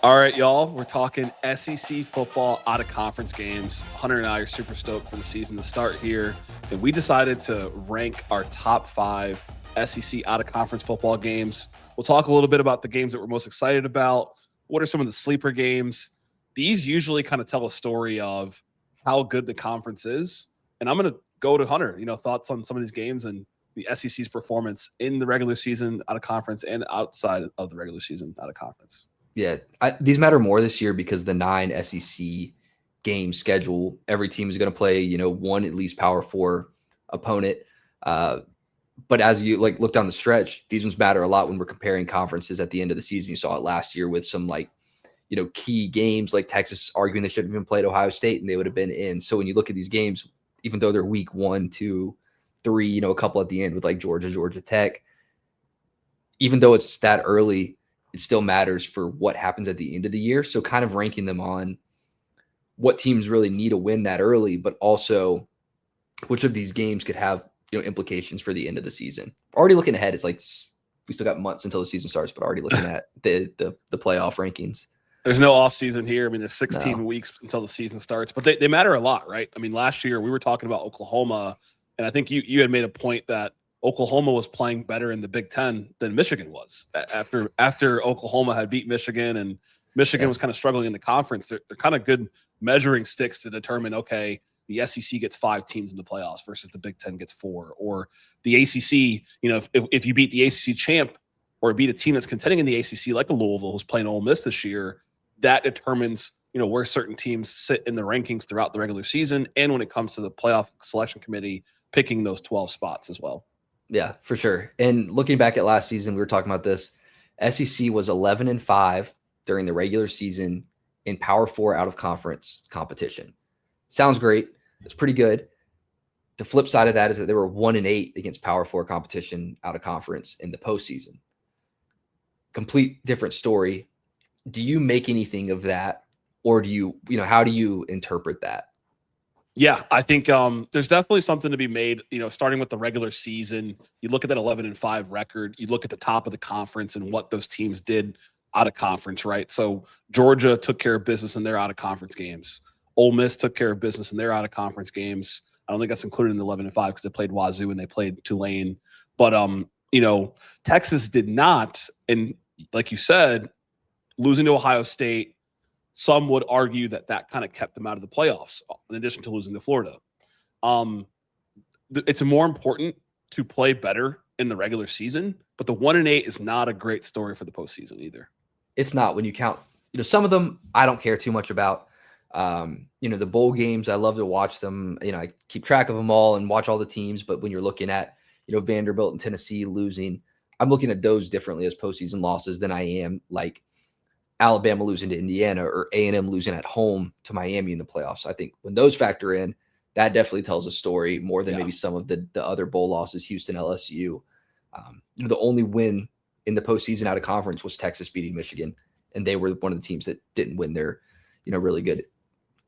All right, y'all. We're talking SEC football out of conference games. Hunter and I are super stoked for the season to start here. And we decided to rank our top 5 SEC out of conference football games. We'll talk a little bit about the games that we're most excited about. What are some of the sleeper games? These usually kind of tell a story of how good the conference is. And I'm going to go to Hunter, thoughts on some of these games and the SEC's performance in the regular season out of conference and outside of the regular season out of conference. Yeah, these matter more this year because the 9 SEC game schedule, every team is going to play, one at least Power 4 opponent. But as you look down the stretch, these ones matter a lot when we're comparing conferences at the end of the season. You saw it last year with some key games like Texas arguing they should have been played Ohio State and they would have been in. So when you look at these games, even though they're week 1, 2, 3, a couple at the end with Georgia Tech, even though it's that early, it still matters for what happens at the end of the year. So kind of ranking them on what teams really need a win that early, but also which of these games could have, implications for the end of the season. Already looking ahead, it's like we still got months until the season starts, but already looking at the playoff rankings. There's no off season here. I mean, there's 16 weeks until the season starts, but they matter a lot, right? I mean, last year we were talking about Oklahoma, and I think you had made a point that Oklahoma was playing better in the Big Ten than Michigan was. After Oklahoma had beat Michigan and Michigan was kind of struggling in the conference, they're kind of good measuring sticks to determine, okay, the SEC gets 5 teams in the playoffs versus the Big Ten gets 4. Or the ACC, if you beat the ACC champ or beat a team that's contending in the ACC like a Louisville who's playing Ole Miss this year, that determines, where certain teams sit in the rankings throughout the regular season and when it comes to the playoff selection committee picking those 12 spots as well. Yeah, for sure. And looking back at last season, we were talking about this. SEC was 11-5 during the regular season in Power 4 out of conference competition. Sounds great. It's pretty good. The flip side of that is that they were 1-8 against Power 4 competition out of conference in the postseason. Complete different story. Do you make anything of that, or do you, how do you interpret that? Yeah, I think there's definitely something to be made, starting with the regular season. You look at that 11-5 record, you look at the top of the conference and what those teams did out of conference, right? So Georgia took care of business in their out of conference games. Ole Miss took care of business in their out of conference games. I don't think that's included in the 11-5 because they played Wazoo and they played Tulane. But, Texas did not. And like you said, losing to Ohio State, some would argue that kind of kept them out of the playoffs, in addition to losing to Florida. It's more important to play better in the regular season, but the 1-8 is not a great story for the postseason either. It's not when you count, some of them I don't care too much about. The bowl games, I love to watch them. I keep track of them all and watch all the teams. But when you're looking at, Vanderbilt and Tennessee losing, I'm looking at those differently as postseason losses than I am like Alabama losing to Indiana or A&M losing at home to Miami in the playoffs. I think when those factor in, that definitely tells a story more than maybe some of the other bowl losses, Houston, LSU. The only win in the postseason out of conference was Texas beating Michigan, and they were one of the teams that didn't win their, really good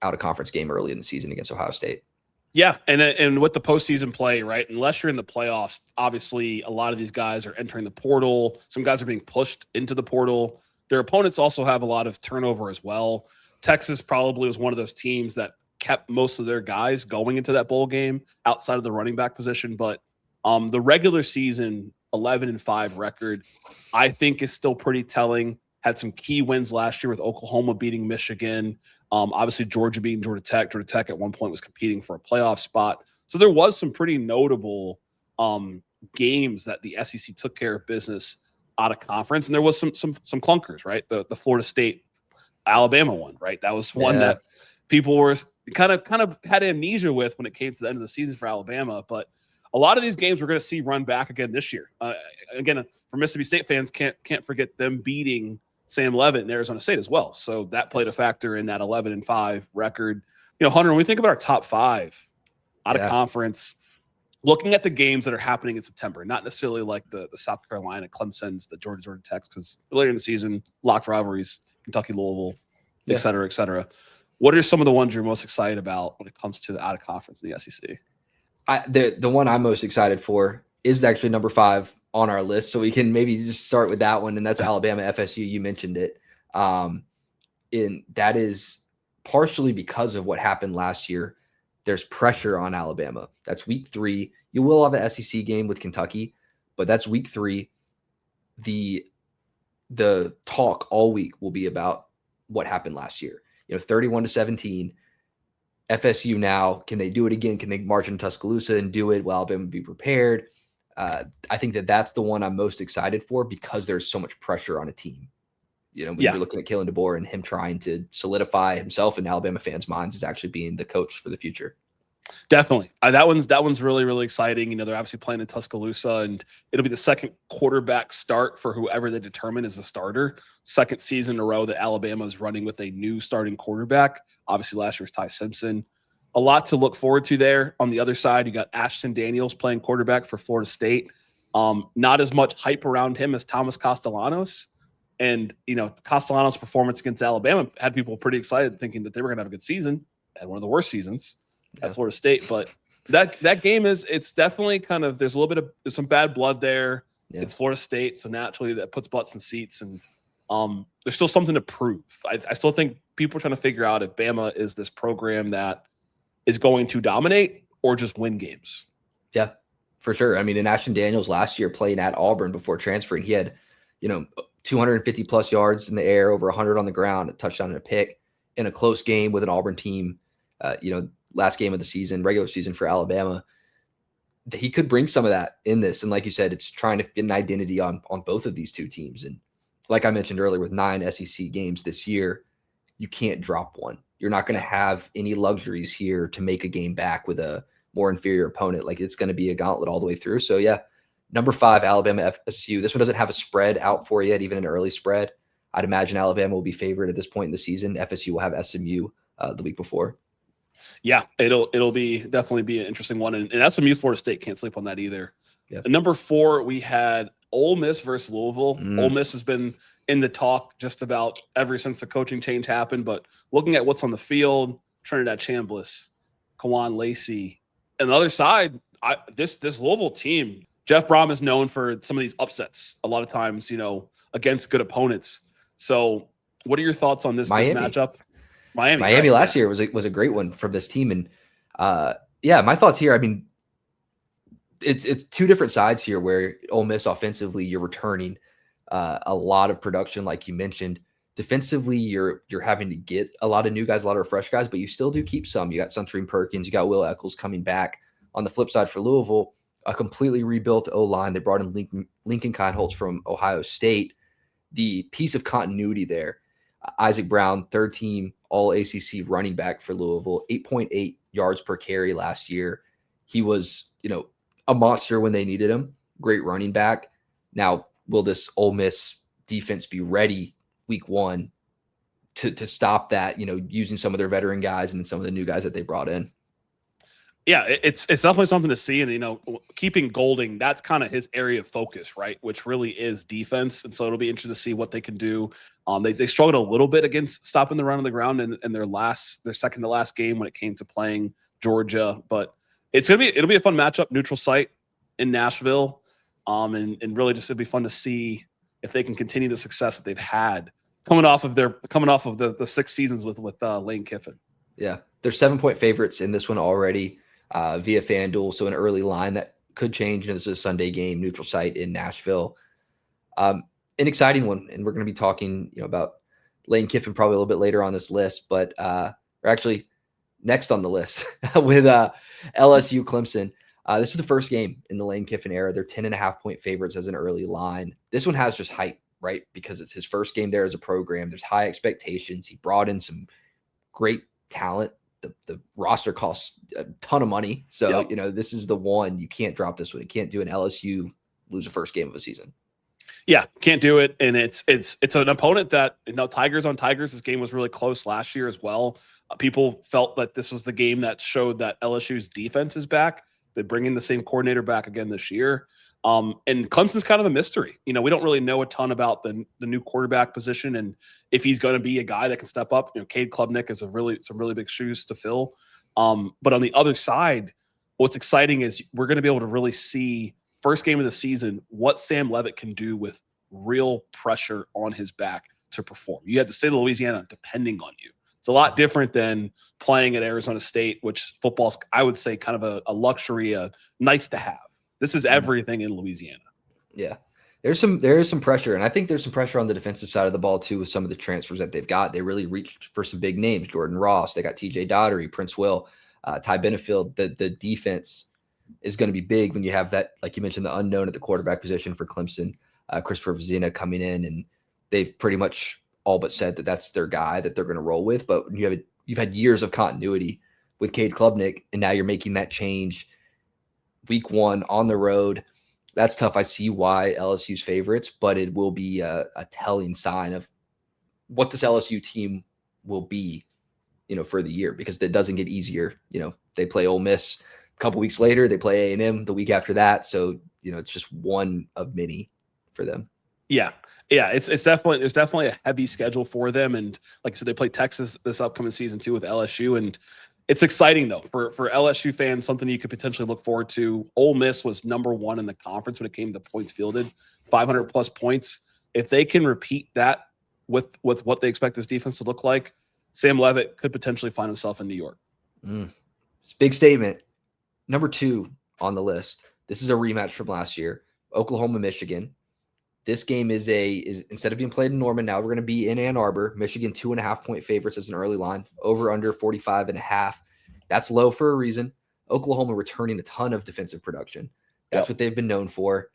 out of conference game early in the season against Ohio State. Yeah, and with the postseason play, right, unless you're in the playoffs, obviously a lot of these guys are entering the portal. Some guys are being pushed into the portal. Their opponents also have a lot of turnover as well. Texas probably was one of those teams that kept most of their guys going into that bowl game outside of the running back position. But the regular season 11-5 record, I think, is still pretty telling. Had some key wins last year with Oklahoma beating Michigan. Obviously, Georgia beating Georgia Tech. Georgia Tech at one point was competing for a playoff spot. So there was some pretty notable games that the SEC took care of business out of conference. And there was some clunkers, right? The Florida State Alabama one, right? That was one that people were kind of had amnesia with when it came to the end of the season for Alabama. But a lot of these games we're going to see run back again this year. Again, for Mississippi State fans, can't forget them beating Sam Leavitt in Arizona State as well. So that played a factor in that 11-5 record. Hunter, when we think about our top 5 out of conference, looking at the games that are happening in September, not necessarily like the South Carolina, Clemson's, the Georgia Tech, because later in the season, locked rivalries, Kentucky, Louisville, et cetera, et cetera. What are some of the ones you're most excited about when it comes to the out of conference in the SEC? The one I'm most excited for is actually number 5 on our list. So we can maybe just start with that one. And that's Alabama FSU. You mentioned it. And that is partially because of what happened last year. There's pressure on Alabama. That's week 3. You will have an SEC game with Kentucky, but that's week 3. The talk all week will be about what happened last year. 31-17. FSU now, can they do it again? Can they march in Tuscaloosa and do it? Will Alabama be prepared? I think that's the one I'm most excited for because there's so much pressure on a team. When you're looking at Kalen DeBoer and him trying to solidify himself in Alabama fans' minds as actually being the coach for the future. Definitely. That one's really, really exciting. They're obviously playing in Tuscaloosa, and it'll be the second quarterback start for whoever they determine is the starter. Second season in a row that Alabama is running with a new starting quarterback. Obviously, last year was Ty Simpson. A lot to look forward to there. On the other side, you got Ashton Daniels playing quarterback for Florida State. Not as much hype around him as Thomas Castellanos. And, Castellanos' performance against Alabama had people pretty excited, thinking that they were going to have a good season. Had one of the worst seasons at Florida State. But that game it's definitely kind of, there's a little bit of, there's some bad blood there. Yeah. It's Florida State, so naturally that puts butts in seats. And there's still something to prove. I still think people are trying to figure out if Bama is this program that is going to dominate or just win games. Yeah, for sure. In Ashton Daniels last year playing at Auburn before transferring, he had, 250 plus yards in the air, over 100 on the ground, a touchdown and a pick in a close game with an Auburn team, last game of the season, regular season for Alabama. He could bring some of that in this. And like you said, it's trying to get an identity on both of these two teams. And like I mentioned earlier, with 9 SEC games this year, you can't drop one. You're not going to have any luxuries here to make a game back with a more inferior opponent. Like, it's going to be a gauntlet all the way through. So yeah, number 5, Alabama FSU. This one doesn't have a spread out for yet, even an early spread. I'd imagine Alabama will be favored at this point in the season. FSU will have SMU the week before. Yeah, it'll definitely be an interesting one. And SMU Florida State, can't sleep on that either. Yeah. Number 4, we had Ole Miss versus Louisville. Ole Miss has been in the talk just about ever since the coaching change happened. But looking at what's on the field, Trinidad Chambliss, Kawan Lacey. And the other side, this Louisville team, Jeff Brom is known for some of these upsets a lot of times, against good opponents. So what are your thoughts on this matchup? Miami last year was a great one from this team. And my thoughts here, it's two different sides here where Ole Miss offensively, you're returning a lot of production, like you mentioned. Defensively, you're having to get a lot of new guys, a lot of fresh guys, but you still do keep some. You got Suntarine Perkins, you got Will Eccles coming back. On the flip side for Louisville, a completely rebuilt O-line. They brought in Lincoln Kineholtz from Ohio State. The piece of continuity there, Isaac Brown, third team All-ACC running back for Louisville, 8.8 yards per carry last year. He was, a monster when they needed him. Great running back. Now, will this Ole Miss defense be ready week 1 to stop that, using some of their veteran guys and then some of the new guys that they brought in? Yeah, it's definitely something to see. And, keeping Golding, that's kind of his area of focus, right? Which really is defense. And so it'll be interesting to see what they can do. They struggled a little bit against stopping the run on the ground in their second to last game when it came to playing Georgia. But it'll be a fun matchup, neutral site in Nashville. And really just it'll be fun to see if they can continue the success that they've had coming off of the 6 seasons with Lane Kiffin. Yeah, they're 7-point favorites in this one already. Via FanDuel, so an early line that could change. This is a Sunday game, neutral site in Nashville. An exciting one, and we're going to be talking about Lane Kiffin probably a little bit later on this list, but we're actually next on the list with LSU Clemson. This is the first game in the Lane Kiffin era. They're 10.5-point favorites as an early line. This one has just hype, right? Because it's his first game there as a program. There's high expectations. He brought in some great talent. The roster costs a ton of money. So, this is the one. You can't drop this one. You can't do an LSU lose the first game of a season. Yeah, can't do it. And it's an opponent that, Tigers on Tigers, this game was really close last year as well. People felt that this was the game that showed that LSU's defense is back. They bring in the same coordinator back again this year. And Clemson's kind of a mystery. We don't really know a ton about the new quarterback position and if he's going to be a guy that can step up. Cade Klubnik is some really big shoes to fill. But on the other side, what's exciting is we're going to be able to really see first game of the season what Sam Leavitt can do with real pressure on his back. to perform. You had the state of Louisiana depending on you. It's a lot different than playing at Arizona State, which football's, I would say, kind of a luxury, nice to have. This is everything in Louisiana. Yeah. There is some pressure, and I think there's some pressure on the defensive side of the ball too with some of the transfers that they've got. They really reached for some big names: Jordan Ross. They got T.J. Daugherty, Prince Will, Ty Benefield. The defense is going to be big when you have that, like you mentioned, the unknown at the quarterback position for Clemson, Christopher Vizina coming in, and they've pretty much all but said that that's their guy that they're going to roll with. But when you've had years of continuity with Cade Klubnik, and now you're making that change week one on the road. That's tough. I see why LSU's favorites, but it will be a telling sign of what this LSU team will be, for the year, because it doesn't get easier. They play Ole Miss a couple weeks later. They play A&M the week after that. So, it's just one of many for them. Yeah. Yeah. It's definitely a heavy schedule for them. And like I said, they play Texas this upcoming season too with LSU. And it's exciting, though, for LSU fans, something you could potentially look forward to. Ole Miss was number one in the conference when it came to points fielded, 500-plus points. If they can repeat that with what they expect this defense to look like, Sam Leavitt could potentially find himself in New York. It's a big statement. Number 2 on the list. This is a rematch from last year. Oklahoma, Michigan. This game is instead of being played in Norman, now we're going to be in Ann Arbor. Michigan 2.5-point favorites as an early line. Over under 45.5. That's low for a reason. Oklahoma returning a ton of defensive production. That's what they've been known for.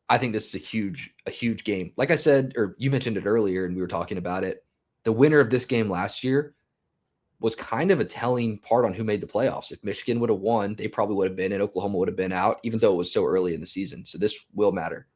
I think this is a huge game. Like I said, or you mentioned it earlier, and we were talking about it. The winner of this game last year was kind of a telling part on who made the playoffs. If Michigan would have won, they probably would have been, and Oklahoma would have been out, even though it was so early in the season. So this will matter.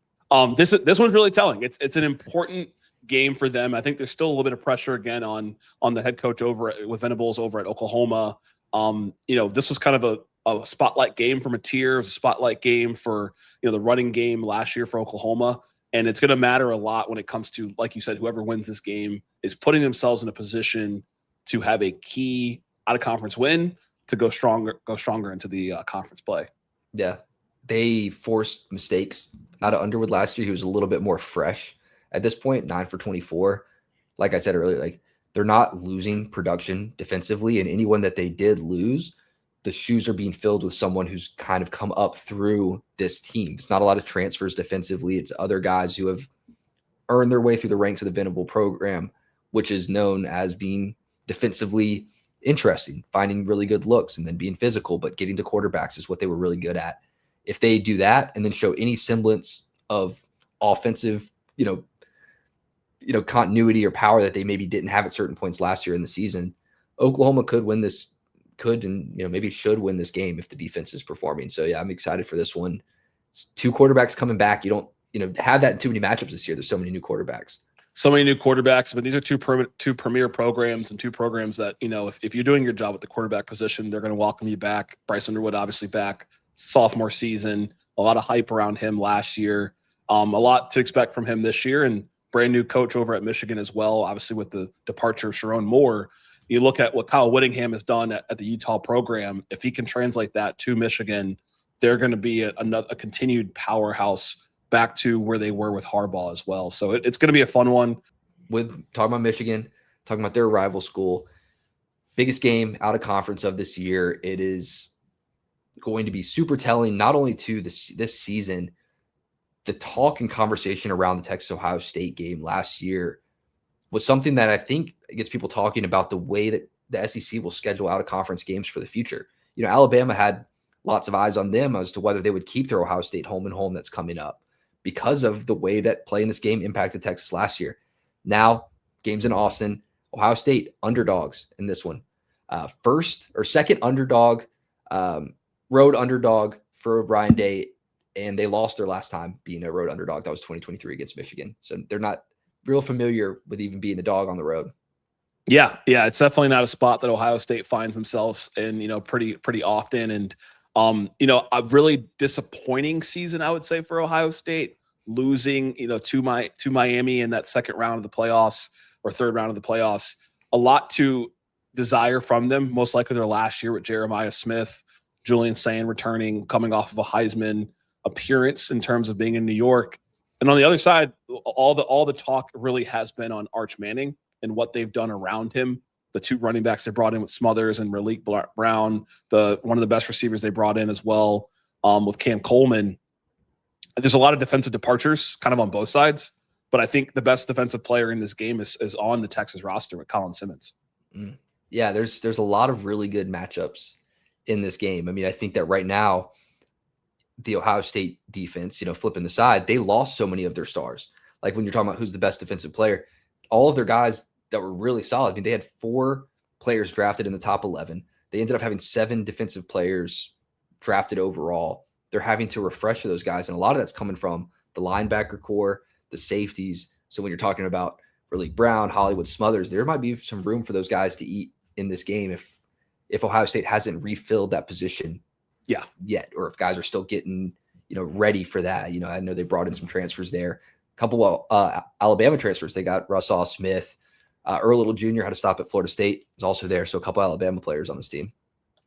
This one's really telling. It's an important game for them. I think there's still a little bit of pressure again on the head coach with Venables over at Oklahoma. This was kind of a spotlight game for Mateer. It was a spotlight game for the running game last year for Oklahoma, and it's going to matter a lot when it comes to, like you said, whoever wins this game is putting themselves in a position to have a key out of conference win to go stronger into the conference play. Yeah, they forced mistakes out of Underwood last year. He was a little bit more fresh at this point, 9 for 24. Like I said earlier, they're not losing production defensively, and anyone that they did lose, the shoes are being filled with someone who's kind of come up through this team. It's not a lot of transfers defensively. It's other guys who have earned their way through the ranks of the Venable program, which is known as being defensively interesting, finding really good looks and then being physical, but getting to quarterbacks is what they were really good at. If they do that and then show any semblance of offensive, continuity or power that they maybe didn't have at certain points last year in the season, Oklahoma could win this, maybe should win this game if the defense is performing. So yeah, I'm excited for this one. It's 2 quarterbacks coming back. You don't, have that in too many matchups this year. There's so many new quarterbacks. But these are two premier programs and 2 programs that, if you're doing your job at the quarterback position, they're going to welcome you back. Bryce Underwood, obviously back, sophomore season, a lot of hype around him last year. A lot to expect from him this year, and brand new coach over at Michigan as well. Obviously, with the departure of Sharon Moore, you look at what Kyle Whittingham has done at the Utah program. If he can translate that to Michigan, they're going to be a continued powerhouse back to where they were with Harbaugh as well. So it's going to be a fun one. With talking about Michigan, talking about their rival school, biggest game out of conference of this year. It is going to be super telling, not only to this season. The talk and conversation around the Texas-Ohio State game last year was something that I think gets people talking about the way that the SEC will schedule out-of-conference games for the future. Alabama had lots of eyes on them as to whether they would keep their Ohio State home and home that's coming up because of the way that playing this game impacted Texas last year. Now, games in Austin, Ohio State underdogs in this one. First or second underdog, road underdog for Ryan Day. And they lost their last time being a road underdog. That was 2023 against Michigan. So they're not real familiar with even being a dog on the road. Yeah. It's definitely not a spot that Ohio State finds themselves in, pretty often. And, a really disappointing season, I would say, for Ohio State, losing, to Miami in that second round of the playoffs or third round of the playoffs. A lot to desire from them, most likely their last year with Jeremiah Smith, Julian Sand returning, coming off of a Heisman appearance in terms of being in New York. And on the other side, all the talk really has been on Arch Manning and what they've done around him. The two running backs they brought in with Smothers and Malik Brown, one of the best receivers they brought in as well, with Cam Coleman. There's a lot of defensive departures kind of on both sides, but I think the best defensive player in this game is on the Texas roster with Colin Simmons. Yeah, there's a lot of really good matchups in this game. I mean, I think that right now, the Ohio State defense, flipping the side, they lost so many of their stars. Like when you're talking about who's the best defensive player, all of their guys that were really solid. I mean, they had 4 players drafted in the top 11. They ended up having 7 defensive players drafted overall. They're having to refresh those guys. And a lot of that's coming from the linebacker core, the safeties. So when you're talking about Malik Brown, Hollywood Smothers, there might be some room for those guys to eat in this game if Ohio State hasn't refilled that position yet, or if guys are still getting, ready for that. I know they brought in some transfers there. A couple of Alabama transfers. They got Russell Smith. Earl Little Jr. had to stop at Florida State. Is also there. So a couple Alabama players on this team.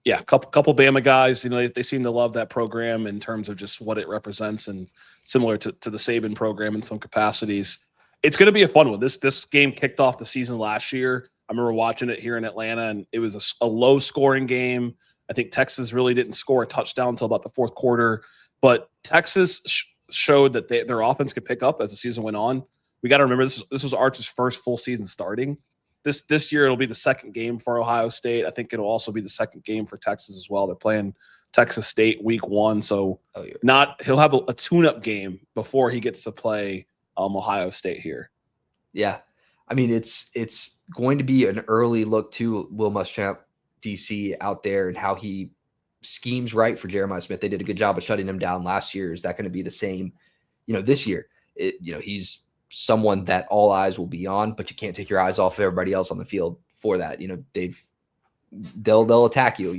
Yeah, couple Bama guys. They seem to love that program in terms of just what it represents, and similar to the Saban program in some capacities. It's going to be a fun one. This game kicked off the season last year. I remember watching it here in Atlanta, and it was a low-scoring game. I think Texas really didn't score a touchdown until about the fourth quarter, but Texas showed that their offense could pick up as the season went on. We got to remember this was Arch's first full season starting. This year it'll be the second game for Ohio State. I think it'll also be the second game for Texas as well. They're playing Texas State week 1, so he'll have a tune-up game before he gets to play Ohio State here. Yeah, I mean it's going to be an early look to Will Muschamp, DC, out there and how he schemes right for Jeremiah Smith. They did a good job of shutting him down last year. Is that going to be the same, this year? He's someone that all eyes will be on, but you can't take your eyes off of everybody else on the field for that. They'll attack you.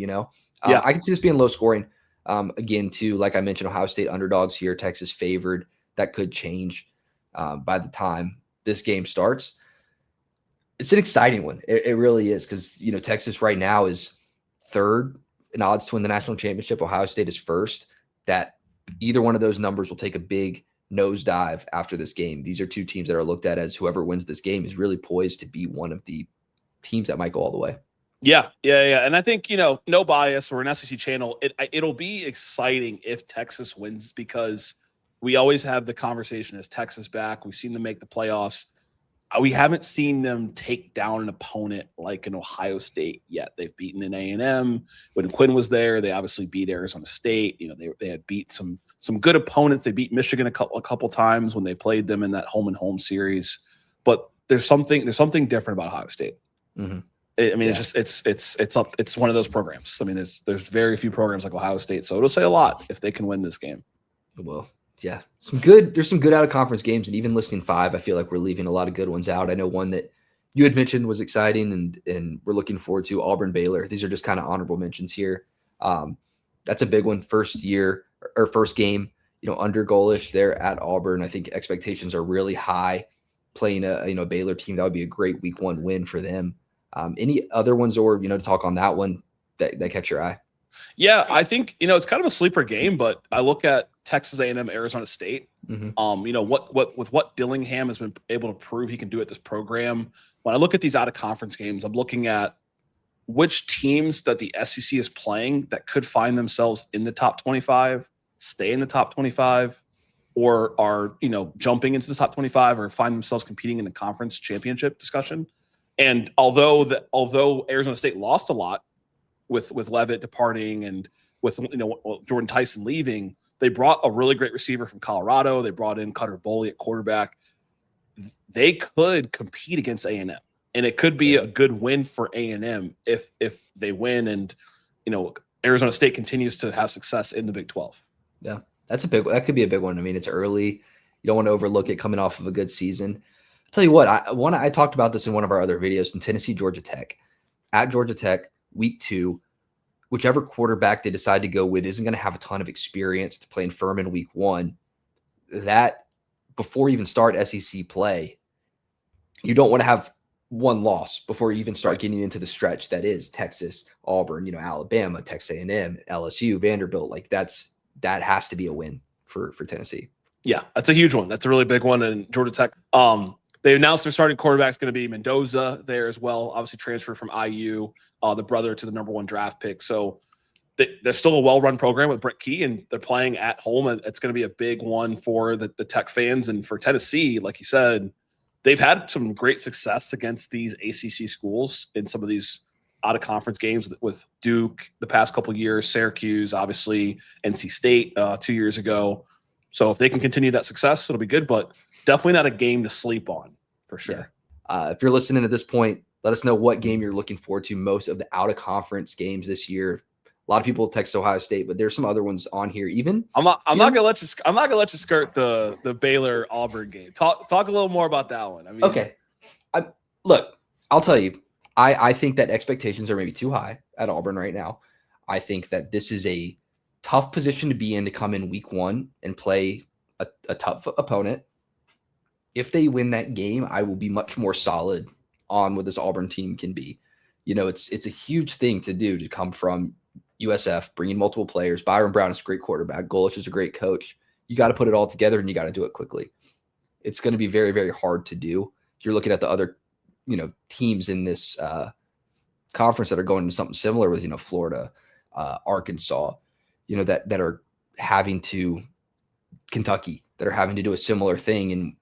I can see this being low scoring. Again, too, like I mentioned, Ohio State underdogs here, Texas favored. That could change by the time this game starts. It's an exciting one. It really is, because Texas right now is third in odds to win the national championship. Ohio State is first. That either one of those numbers will take a big nosedive after this game. These are two teams that are looked at as whoever wins this game is really poised to be one of the teams that might go all the way. Yeah. And I think, no bias. We're an SEC channel. It'll be exciting if Texas wins, because we always have the conversation, is Texas back? We've seen them make the playoffs. We haven't seen them take down an opponent like an Ohio State yet. They've beaten an A&M. When Quinn was there, they obviously beat Arizona State. They had beat some good opponents. They beat Michigan a couple times when they played them in that home series. But there's something different about Ohio State. Mm-hmm. It's one of those programs. I mean, there's very few programs like Ohio State, so it'll say a lot if they can win this game. Well, yeah, there's some good out of conference games, and even listing 5, I feel like we're leaving a lot of good ones out. I know one that you had mentioned was exciting, and we're looking forward to Auburn Baylor. These are just kind of honorable mentions here. That's a big one. First game, under goalish there at Auburn. I think expectations are really high. Playing a Baylor team, that would be a great week 1 win for them. Any other ones, or to talk on that one that catch your eye? Yeah, I think it's kind of a sleeper game, but I look at Texas A&M, Arizona State. Mm-hmm. What Dillingham has been able to prove he can do at this program. When I look at these out of conference games, I'm looking at which teams that the SEC is playing that could find themselves in the top 25, stay in the top 25, or are jumping into the top 25, or find themselves competing in the conference championship discussion. And although Arizona State lost a lot with Leavitt departing and with Jordan Tyson leaving, they brought a really great receiver from Colorado. They brought in Cutter Boley at quarterback. They could compete against A&M, and it could be a good win for A&M if they win, and Arizona State continues to have success in the Big 12. Yeah, that could be a big one. I mean, it's early. You don't want to overlook it coming off of a good season. I'll tell you what, I talked about this in one of our other videos in Tennessee, Georgia Tech. At Georgia Tech, week 2, whichever quarterback they decide to go with isn't going to have a ton of experience to play in Furman week 1. That, before you even start SEC play, you don't want to have one loss before you even start getting into the stretch that is Texas, Auburn, Alabama, Texas A&M, LSU, Vanderbilt. Like that has to be a win for Tennessee. Yeah, that's a huge one. That's a really big one. And Georgia Tech, they announced their starting quarterback is going to be Mendoza there as well. Obviously transferred from IU, the brother to the #1 draft pick. So they're still a well-run program with Brett Key, and they're playing at home. And it's going to be a big one for the Tech fans. And for Tennessee, like you said, they've had some great success against these ACC schools in some of these out-of-conference games with Duke the past couple of years, Syracuse, obviously, NC State 2 years ago. So if they can continue that success, it'll be good, but definitely not a game to sleep on for sure. Yeah. If you're listening at this point, let us know what game you're looking forward to most of the out-of-conference games this year. A lot of people text Ohio State, but there's some other ones on here. Even I'm not gonna let you skirt the Baylor Auburn game. Talk a little more about that one. I mean, okay. Look, I'll tell you. I think that expectations are maybe too high at Auburn right now. I think that this is a tough position to be in to come in week 1 and play a tough opponent. If they win that game, I will be much more solid on what this Auburn team can be. You know, it's a huge thing to do to come from USF, bringing multiple players. Byron Brown is a great quarterback. Golish is a great coach. You got to put it all together, and you got to do it quickly. It's going to be very, very hard to do. You're looking at the other, teams in this conference that are going to something similar with, Florida, Arkansas, that are having to Kentucky, that are having to do a similar thing. And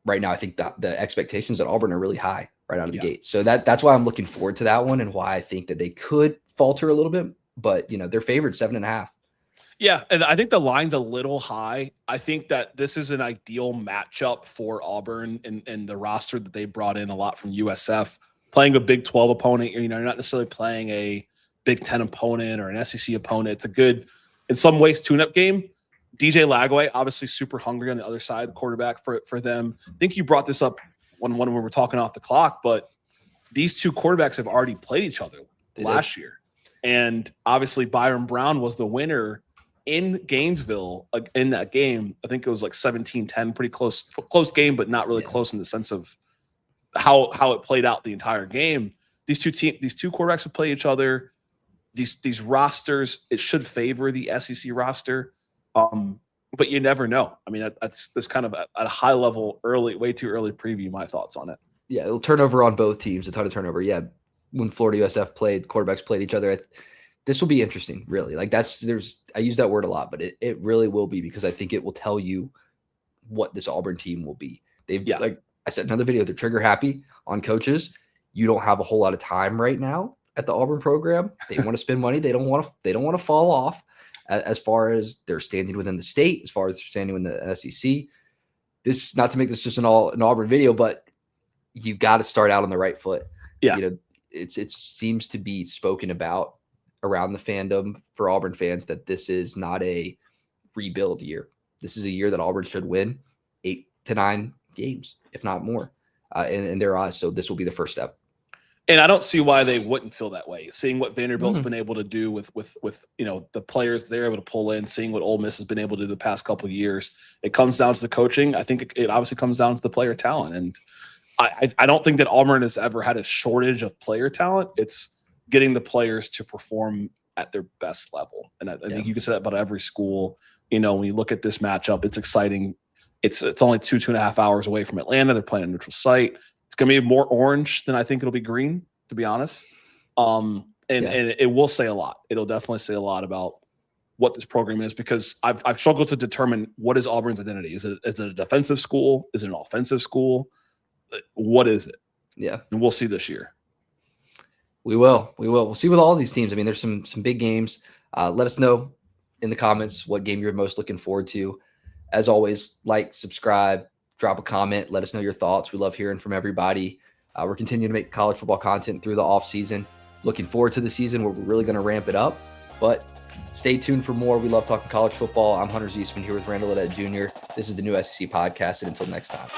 right now, I think the expectations at Auburn are really high right out of the gate. So that's why I'm looking forward to that one, and why I think that they could falter a little bit. But, they're favored 7.5. Yeah, and I think the line's a little high. I think that this is an ideal matchup for Auburn and the roster that they brought in a lot from USF. Playing a Big 12 opponent, you're not necessarily playing a Big 10 opponent or an SEC opponent. It's a good, in some ways, tune-up game. DJ Lagway, obviously super hungry on the other side, quarterback for them. I think you brought this up when we were talking off the clock, but these two quarterbacks have already played each other last year. And obviously Byron Brown was the winner in Gainesville in that game. I think it was like 17-10, pretty close game, but not really close in the sense of how it played out the entire game. These two quarterbacks have played each other. These rosters, it should favor the SEC roster. But you never know. I mean, that's kind of at a high level, way too early preview, my thoughts on it. Yeah, it'll turnover on both teams, a ton of turnover. Yeah, when Florida USF played, quarterbacks played each other. This will be interesting, really. Like I use that word a lot, but it really will be, because I think it will tell you what this Auburn team will be. Like I said in another video, they're trigger happy on coaches. You don't have a whole lot of time right now at the Auburn program. They want to spend money. They don't want to fall off as far as their standing within the state, as far as their standing in the SEC. This, not to make this just an Auburn video, but you got to start out on the right foot. Yeah. It seems to be spoken about around the fandom for Auburn fans that this is not a rebuild year. This is a year that Auburn should win 8 to 9 games, if not more, in their eyes. So this will be the first step. And I don't see why they wouldn't feel that way. Seeing what Vanderbilt's been able to do with the players they're able to pull in, seeing what Ole Miss has been able to do the past couple of years, it comes down to the coaching. I think it obviously comes down to the player talent. And I don't think that Auburn has ever had a shortage of player talent. It's getting the players to perform at their best level. And I think you can say that about every school. When you look at this matchup, it's exciting. It's only 2.5 hours away from Atlanta. They're playing a neutral site. It's going to be more orange than I think it'll be green, to be honest. And it will say a lot. It'll definitely say a lot about what this program is, because I've struggled to determine what is Auburn's identity. Is it a defensive school? Is it an offensive school? What is it? Yeah. And we'll see this year. We will. We'll see with all these teams. I mean, there's some big games. Let us know in the comments what game you're most looking forward to. As always, like, subscribe, drop a comment. Let us know your thoughts. We love hearing from everybody. We're continuing to make college football content through the offseason. Looking forward to the season where we're really going to ramp it up. But stay tuned for more. We love talking college football. I'm Hunter Ziesman here with Randall Ledet Jr. This is the new SEC podcast. And until next time.